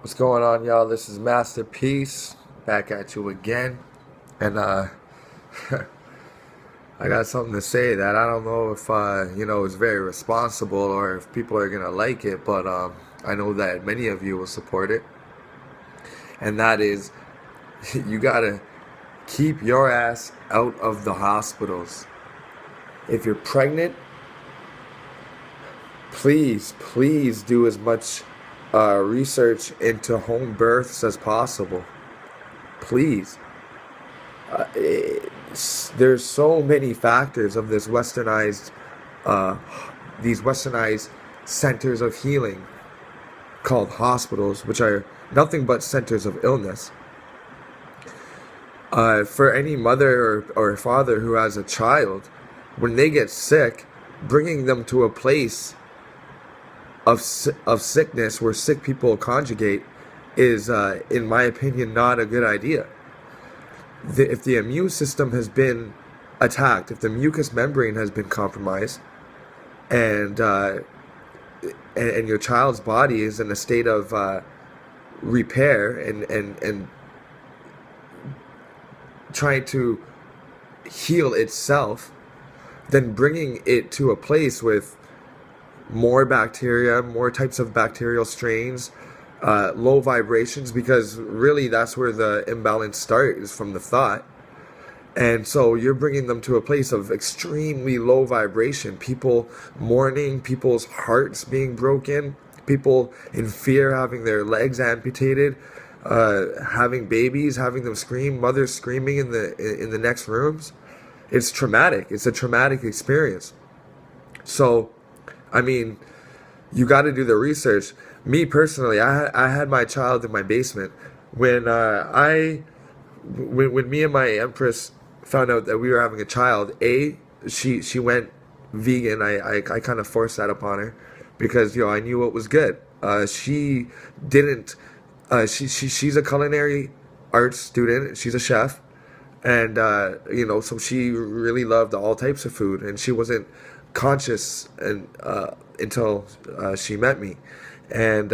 What's going on, y'all? This is Masterpiece back at you again, and I got something to say that I don't know if is very responsible or if people are gonna like it, but I know that many of you will support it, and that is you gotta keep your ass out of the hospitals. If you're pregnant, please do as much research into home births as possible. Please. There's so many factors of uh, these westernized centers of healing called hospitals, which are nothing but centers of illness. For any mother or father who has a child, when they get sick, bringing them to a place of sickness where sick people conjugate is, in my opinion, not a good idea. If the immune system has been attacked, if the mucous membrane has been compromised, and and your child's body is in a state of repair and trying to heal itself, then bringing it to a place with more bacteria, more types of bacterial strains, low vibrations, because really that's where the imbalance starts, is from the thought. And so you're bringing them to a place of extremely low vibration, people mourning, people's hearts being broken, people in fear having their legs amputated, having babies, having them scream, mothers screaming in the next rooms. It's traumatic. It's a traumatic experience. So I mean, you got to do the research. Me personally, I had my child in my basement when when me and my empress found out that we were having a child. She went vegan. I kind of forced that upon her because I knew what was good. She didn't. She's a culinary arts student. She's a chef, and so she really loved all types of food, and she wasn't conscious and until she met me, and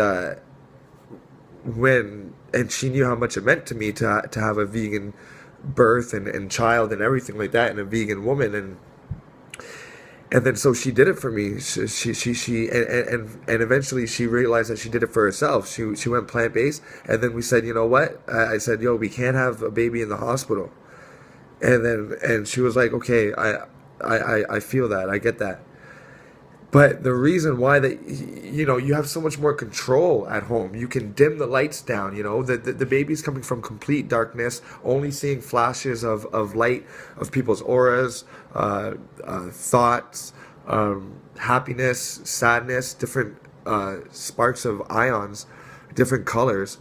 she knew how much it meant to me to have a vegan birth and child and everything like that, and a vegan woman, and then so she did it for me. She and eventually she realized that she did it for herself. She went plant based, and then we said, you know what? I said, yo, we can't have a baby in the hospital. And she was like, okay, I feel that, I get that. But the reason why that you have so much more control at home, you can dim the lights down. The baby's coming from complete darkness, only seeing flashes of light, of people's auras, thoughts, happiness, sadness, different sparks of ions, different colors.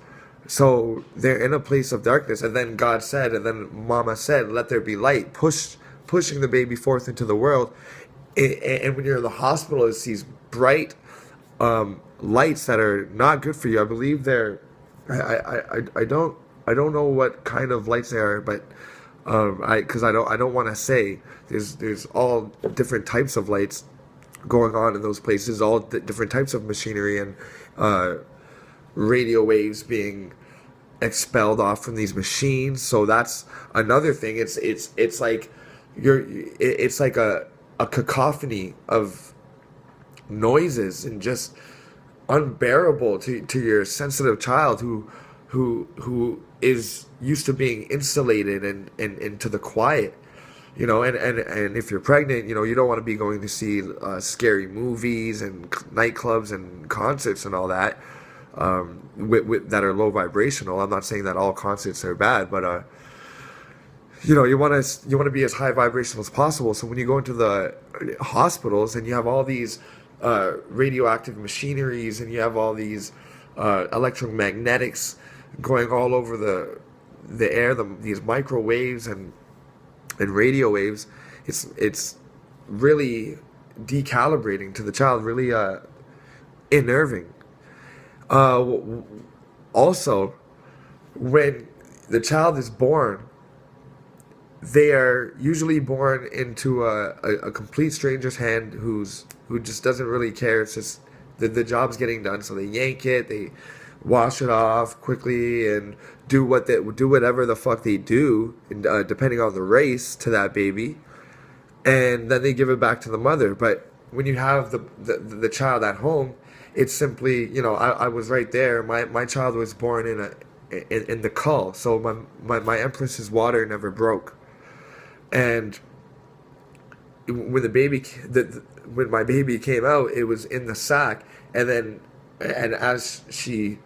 So they're in a place of darkness, and then God said, and then Mama said, "Let there be light." Pushing the baby forth into the world. And when you're in the hospital, it's these bright lights that are not good for you. I believe they're, I don't know what kind of lights they are, but because I don't want to say. There's all different types of lights going on in those places, all different types of machinery and radio waves being expelled off from these machines. So that's another thing. It's like it's like a cacophony of noises, and just unbearable to your sensitive child who is used to being insulated and into the quiet. And if you're pregnant, you don't want to be going to see scary movies and nightclubs and concerts and all that, that are low vibrational. I'm not saying that all concerts are bad, but you want to be as high vibrational as possible. So when you go into the hospitals and you have all these radioactive machineries, and you have all these electromagnetics going all over the air, these microwaves and radio waves, it's really decalibrating to the child, really unnerving. Uh, Also, when the child is born, they are usually born into a complete stranger's hand who just doesn't really care. It's just the job's getting done, so they yank it, they wash it off quickly and do whatever the fuck they do, depending on the race to that baby, and then they give it back to the mother. But when you have the child at home, it's simply, I was right there. My child was born in the cull, so my empress's water never broke, and when when my baby came out, it was in the sack, and as she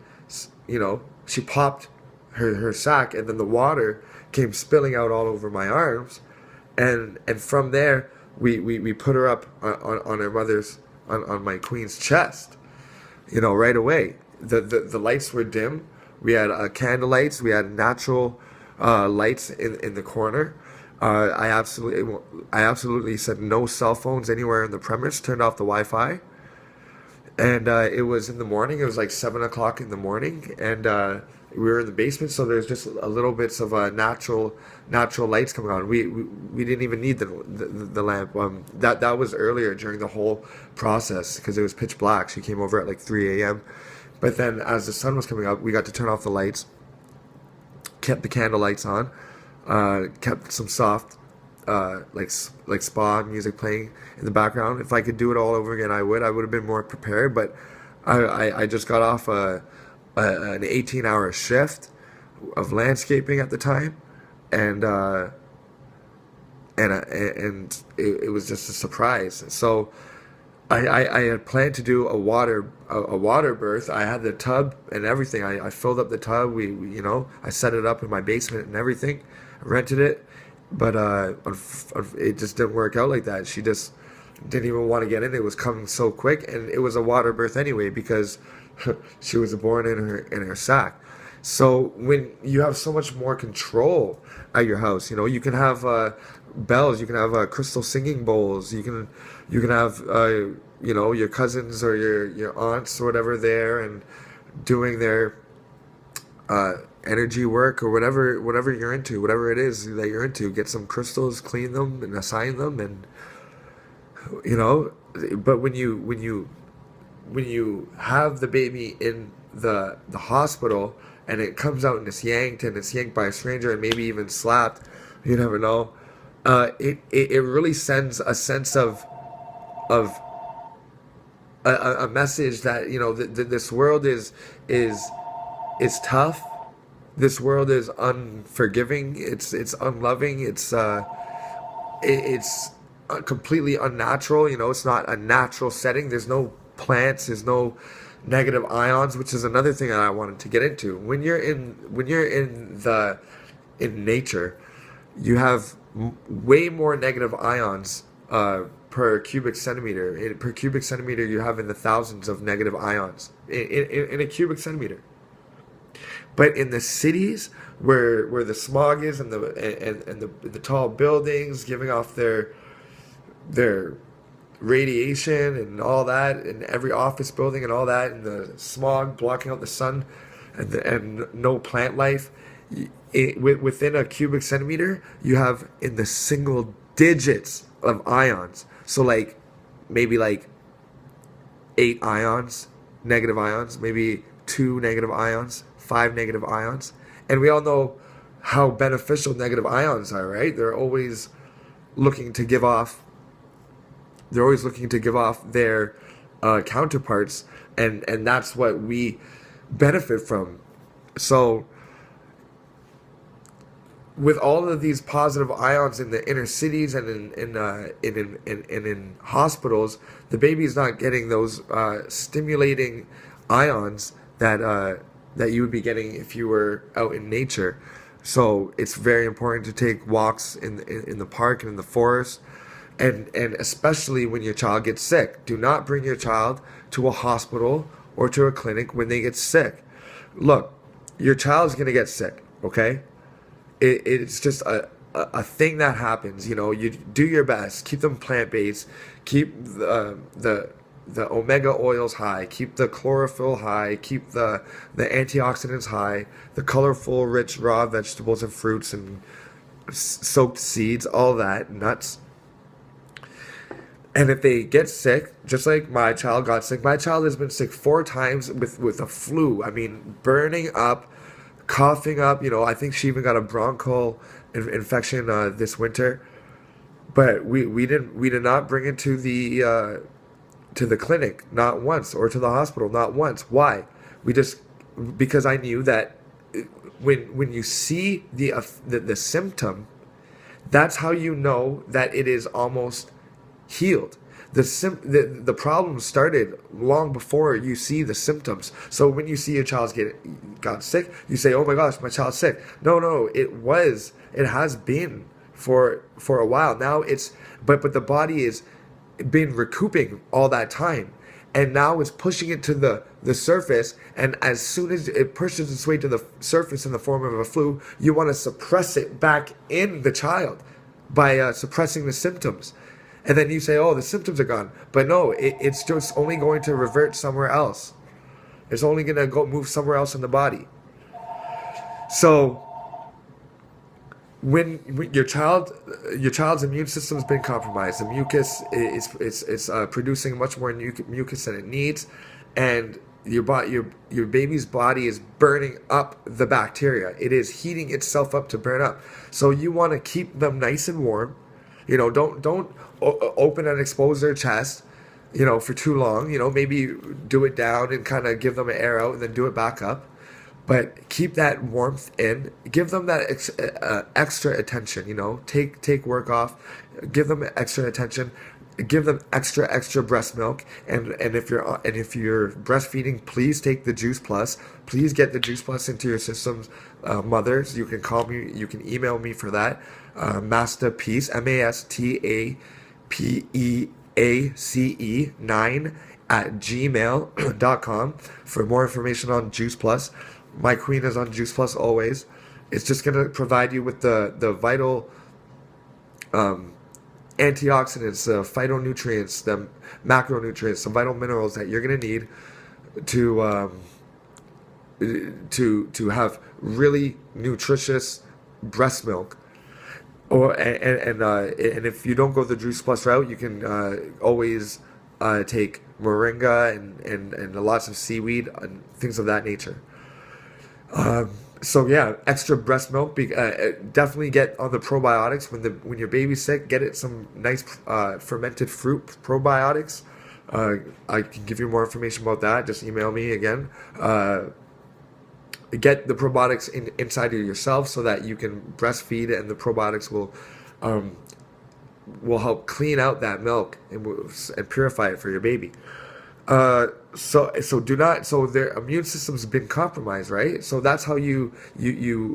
popped her sack, and then the water came spilling out all over my arms, and from there we put her up on her mother's on my queen's chest, right away. The lights were dim. We had candle lights. We had natural lights in the corner. I absolutely said no cell phones anywhere in the premise. Turned off the Wi-Fi, and it was in the morning. It was like 7 o'clock in the morning, and we were in the basement, so there's just a little bits of natural lights coming on. We didn't even need the lamp. That was earlier during the whole process because it was pitch black. She came over at like 3 a.m. But then as the sun was coming up, we got to turn off the lights, kept the candle lights on, kept some soft like spa music playing in the background. If I could do it all over again, I would have been more prepared. But I just got off an 18-hour shift of landscaping at the time, and it was just a surprise. So I had planned to do a water birth. I had the tub and everything. I filled up the tub. I set it up in my basement and everything. I rented it, but it just didn't work out like that. She just didn't even want to get in. It was coming so quick, and it was a water birth anyway because she was born in her sack. So when you have so much more control at your house, you can have bells, you can have crystal singing bowls, you can have your cousins or your aunts or whatever there and doing their energy work or whatever you're into, whatever it is that you're into. Get some crystals, clean them, and assign them, and But when you have the baby in the hospital and it comes out and it's yanked by a stranger and maybe even slapped, you never know. It really sends a sense of a message that this world is tough. This world is unforgiving. It's unloving. It's completely unnatural. It's not a natural setting. There's no plants. There's no negative ions, which is another thing that I wanted to get into. When you're in nature, you have way more negative ions per cubic centimeter. Per cubic centimeter, you have in the thousands of negative ions in a cubic centimeter. But in the cities where the smog is and the tall buildings giving off their radiation and all that, and every office building and all that, and the smog blocking out the sun, and no plant life, within a cubic centimeter, you have in the single digits of ions. So maybe 8 ions, negative ions, maybe 2 negative ions, 5 negative ions. And we all know how beneficial negative ions are, right? They're always looking to give off their counterparts, and that's what we benefit from. So with all of these positive ions in the inner cities and in hospitals, the baby's not getting those stimulating ions that you would be getting if you were out in nature. So it's very important to take walks in the park and in the forest, and especially when your child gets sick. Do not bring your child to a hospital or to a clinic when they get sick. Look, your child's gonna get sick, okay? It's just a thing that happens. You do your best. Keep them plant-based. Keep the omega oils high. Keep the chlorophyll high. Keep the antioxidants high. The colorful, rich, raw vegetables and fruits and soaked seeds, all that, nuts. And if they get sick, just like my child got sick, my child has been sick 4 times with a flu. I mean, burning up, coughing up. You know, I think she even got a bronchial infection this winter. But we did not bring it to the clinic, not once, or to the hospital, not once. Why? We just, because I knew that when you see the symptom, that's how you know that it is almost healed. The problem started long before you see the symptoms. So when you see your child got sick, you say, "Oh my gosh, my child's sick." No, it has been for a while now. But the body is been recouping all that time, and now it's pushing it to the surface. And as soon as it pushes its way to the surface in the form of a flu, you want to suppress it back in the child by suppressing the symptoms. And then you say, "Oh, the symptoms are gone," but no, it's just only going to revert somewhere else. It's only going to go move somewhere else in the body. So when your child's immune system's been compromised, the mucus is producing much more mucus than it needs, and your baby's body is burning up the bacteria. It is heating itself up to burn up. So you want to keep them nice and warm. You know, don't open and expose their chest, you know, for too long. You know, maybe do it down and kind of give them an air out, and then do it back up. But keep that warmth in. Give them that extra attention. You know, take work off. Give them extra attention. Give them extra breast milk. And if you're breastfeeding, please take the Juice Plus. Please get the Juice Plus into your systems, mothers. You can call me. You can email me for that. Mastapeace, MASTAPEACE 9@gmail.com for more information on Juice Plus. My queen is on Juice Plus always. It's just going to provide you with the vital antioxidants, the phytonutrients, the macronutrients, the vital minerals that you're going to need to have really nutritious breast milk. And if you don't go the Juice Plus route, you can always take moringa and lots of seaweed and things of that nature. So yeah, extra breast milk. Definitely get on the probiotics when your baby's sick. Get it some nice fermented fruit probiotics. I can give you more information about that. Just email me again. Get the probiotics inside of yourself so that you can breastfeed, and the probiotics will help clean out that milk and purify it for your baby. So their immune system's been compromised, right? So that's how you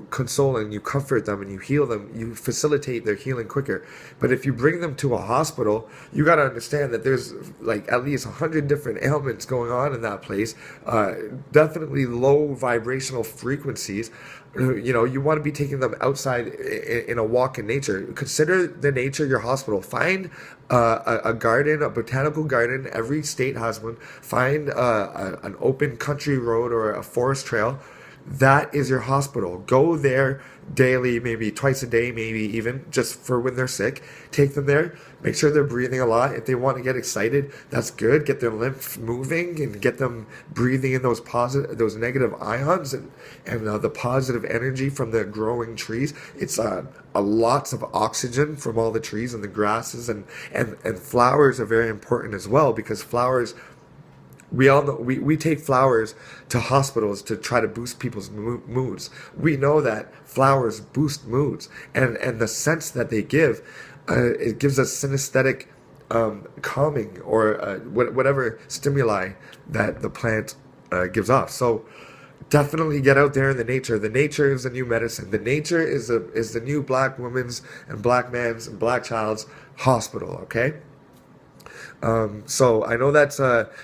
console and you comfort them and you heal them. You facilitate their healing quicker. But if you bring them to a hospital, you got to understand that there's like at least 100 different ailments going on in that place. Definitely low vibrational frequencies. You know, you want to be taking them outside in a walk in nature. Consider the nature your hospital. Find a garden, a botanical garden. Every state has one. Find an open country road or a forest trail. That is your hospital. Go there daily, maybe twice a day, maybe even just for when they're sick. Take them there. Make sure they're breathing a lot. If they want to get excited, that's good. Get their lymph moving and get them breathing in those negative ions and the positive energy from the growing trees. It's lots of oxygen from all the trees and the grasses and flowers are very important as well, because flowers. We all know we take flowers to hospitals to try to boost people's moods. We know that flowers boost moods, and the scents that they give, it gives us synesthetic calming or whatever stimuli that the plant gives off. So definitely get out there in the nature. The nature is the new medicine. The nature is the new black woman's and black man's and black child's hospital. Okay. So I know that's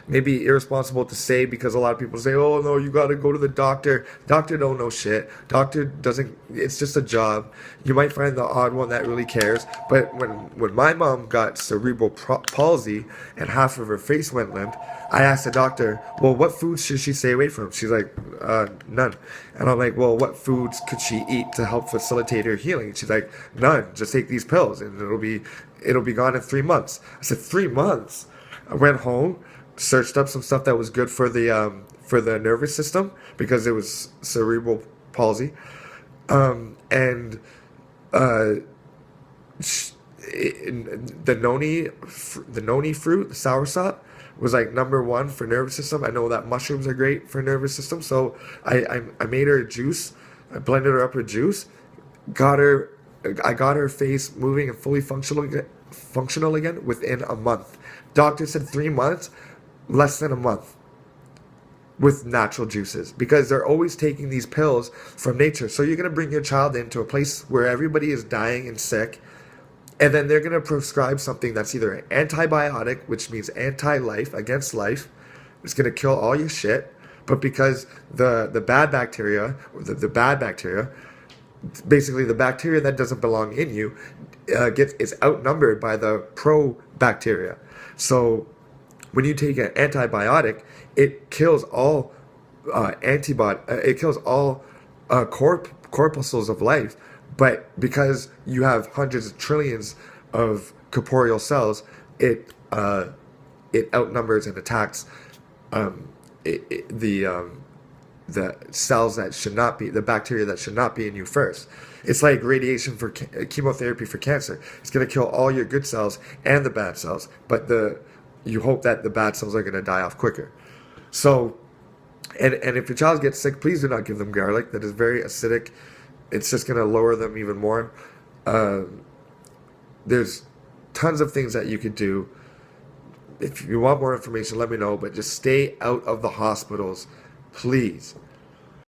maybe irresponsible to say, because a lot of people say, "Oh no, you got to go to the doctor." Doctor don't know shit. Doctor doesn't. It's just a job. You might find the odd one that really cares. But when my mom got cerebral palsy and half of her face went limp, I asked the doctor, "Well, what foods should she stay away from?" She's like, "None." And I'm like, "Well, what foods could she eat to help facilitate her healing?" She's like, "None. Just take these pills, and it'll be gone in 3 months. I said, 3 months? I went home, searched up some stuff that was good for the nervous system because it was cerebral palsy, and the noni fruit, the soursop, was like #1 for nervous system. I know that mushrooms are great for nervous system, so I made her a juice. I blended her up with juice. Got her, I got her face moving and fully functional again within a month. Doctor said 3 months, less than a month with natural juices, because they're always taking these pills from nature. So you're going to bring your child into a place where everybody is dying and sick, and then they're going to prescribe something that's either an antibiotic, which means anti-life, against life. It's going to kill all your shit. But because the bad bacteria, or the bad bacteria, basically the bacteria that doesn't belong in you, is outnumbered by the pro bacteria. So when you take an antibiotic, it kills all corpuscles of life. But because you have hundreds of trillions of corporeal cells, it outnumbers and attacks the cells that should not be, the bacteria that should not be in you first. It's like radiation for chemotherapy for cancer. It's going to kill all your good cells and the bad cells, but you hope that the bad cells are going to die off quicker. So, and if your child gets sick, please do not give them garlic. That is very acidic. It's just going to lower them even more. There's tons of things that you could do. If you want more information, let me know, but just stay out of the hospitals, please.